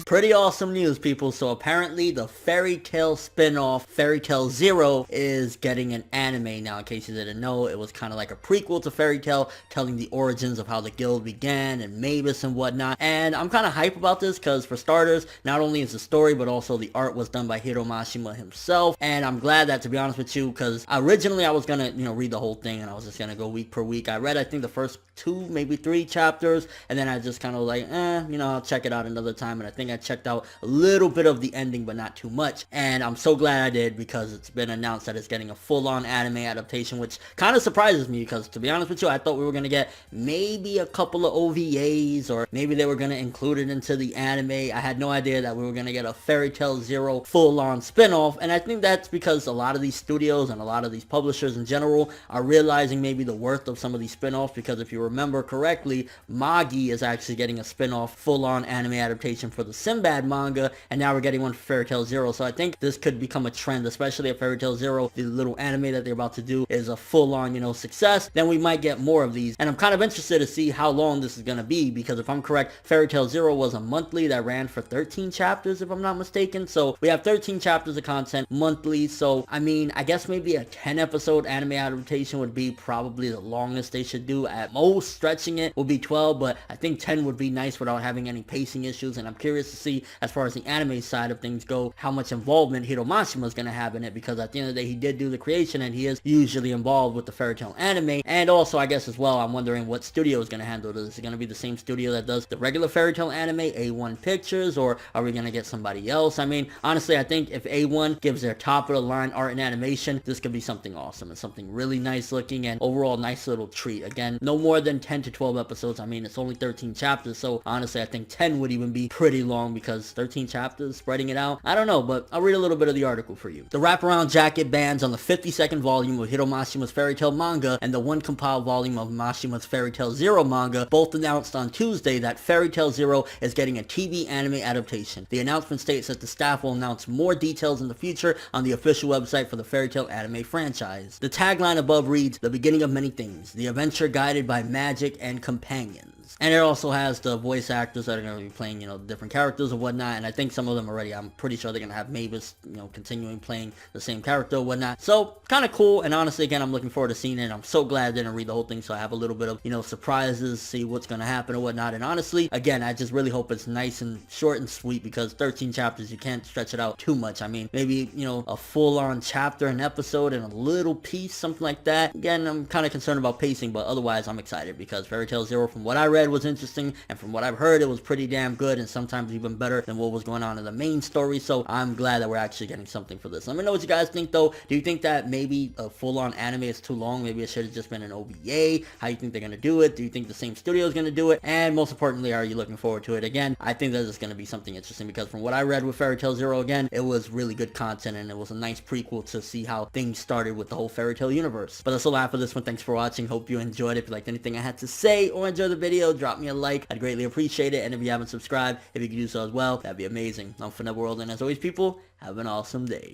Pretty awesome news, people. So apparently the Fairy Tail spin-off, Fairy Tail Zero, is getting an anime now. In case you didn't know, it was kind of like a prequel to Fairy Tail, telling the origins of how the guild began and Mavis and whatnot. And I'm kind of hype about this because, for starters, not only is the story, but also the art was done by Hiro Mashima himself. And I'm glad that, to be honest with you, because originally I was gonna, read the whole thing and I was just gonna go week per week. I read, I think, the first 2, maybe 3 chapters, and then I just kind of like, I'll check it out another time. And I think I checked out a little bit of the ending, but not too much. And I'm so glad I did, because it's been announced that it's getting a full-on anime adaptation, which kind of surprises me, because to be honest with you, I thought we were going to get maybe a couple of OVAs, or maybe they were going to include it into the anime. I had no idea that we were going to get a Fairy Tail Zero full-on spin-off, and I think that's because a lot of these studios and a lot of these publishers in general are realizing maybe the worth of some of these spin-offs, because if you remember correctly, Magi is actually getting a spin-off full-on anime adaptation for the Sinbad manga, and now we're getting one for Fairy Tail Zero. So I think this could become a trend, especially if Fairy Tail Zero, the little anime that they're about to do, is a full-on, success. Then we might get more of these, and I'm kind of interested to see how long this is going to be, because if I'm correct, Fairy Tail Zero was a monthly that ran for 13 chapters, if I'm not mistaken. So we have 13 chapters of content monthly. So I mean, I guess maybe a 10 episode anime adaptation would be probably the longest they should do. At most, stretching it would be 12, but I think 10 would be nice without having any pacing issues. And I'm curious to see, as far as the anime side of things go, how much involvement Hiro Mashima is going to have in it, because at the end of the day, he did do the creation and he is usually involved with the Fairy Tail anime. And also, I guess as well, I'm wondering what studio is going to handle this. Is it going to be the same studio that does the regular Fairy Tail anime, A1 Pictures, or are we going to get somebody else? I mean, honestly, I think if A1 gives their top of the line art and animation, this could be something awesome and something really nice looking, and overall nice little treat. Again, no more than 10 to 12 episodes. I mean, it's only 13 chapters, so honestly, I think 10 would even be pretty long, because 13 chapters, spreading it out, I don't know, but I'll read a little bit of the article for you. The wraparound jacket bands on the 52nd volume of Hiro Mashima's Fairy Tail manga and the one compiled volume of Mashima's Fairy Tail Zero manga both announced on Tuesday that Fairy Tail Zero is getting a TV anime adaptation. The announcement states that the staff will announce more details in the future on the official website for the Fairy Tail anime franchise. The tagline above reads, "The beginning of many things, the adventure guided by magic and companions." And it also has the voice actors that are going to be playing, different characters and whatnot. And I think some of them already, I'm pretty sure they're going to have Mavis, continuing playing the same character and whatnot. So, kind of cool. And honestly, again, I'm looking forward to seeing it. I'm so glad I didn't read the whole thing, so I have a little bit of, surprises, see what's going to happen and whatnot. And honestly, again, I just really hope it's nice and short and sweet, because 13 chapters, you can't stretch it out too much. I mean, maybe, a full-on chapter, an episode, and a little piece, something like that. Again, I'm kind of concerned about pacing, but otherwise, I'm excited, because Fairy Tail Zero, from what I read, was interesting, and from what I've heard, it was pretty damn good, and sometimes even better than what was going on in the main story. So I'm glad that we're actually getting something for this. Let me know what you guys think, though. Do you think that maybe a full-on anime is too long? Maybe it should have just been an OVA? How you think they're going to do it? Do you think the same studio is going to do it? And most importantly, are you looking forward to it? Again, I think that it's going to be something interesting, because from what I read with Fairy Tail Zero, again, it was really good content, and it was a nice prequel to see how things started with the whole Fairy Tail universe. But that's all I have for this one. Thanks for watching. Hope you enjoyed it. If you liked anything I had to say or enjoyed the video, drop me a like. I'd greatly appreciate it. And if you haven't subscribed, if you could do so as well, that'd be amazing. I'm ForneverWorld, and as always, people, have an awesome day.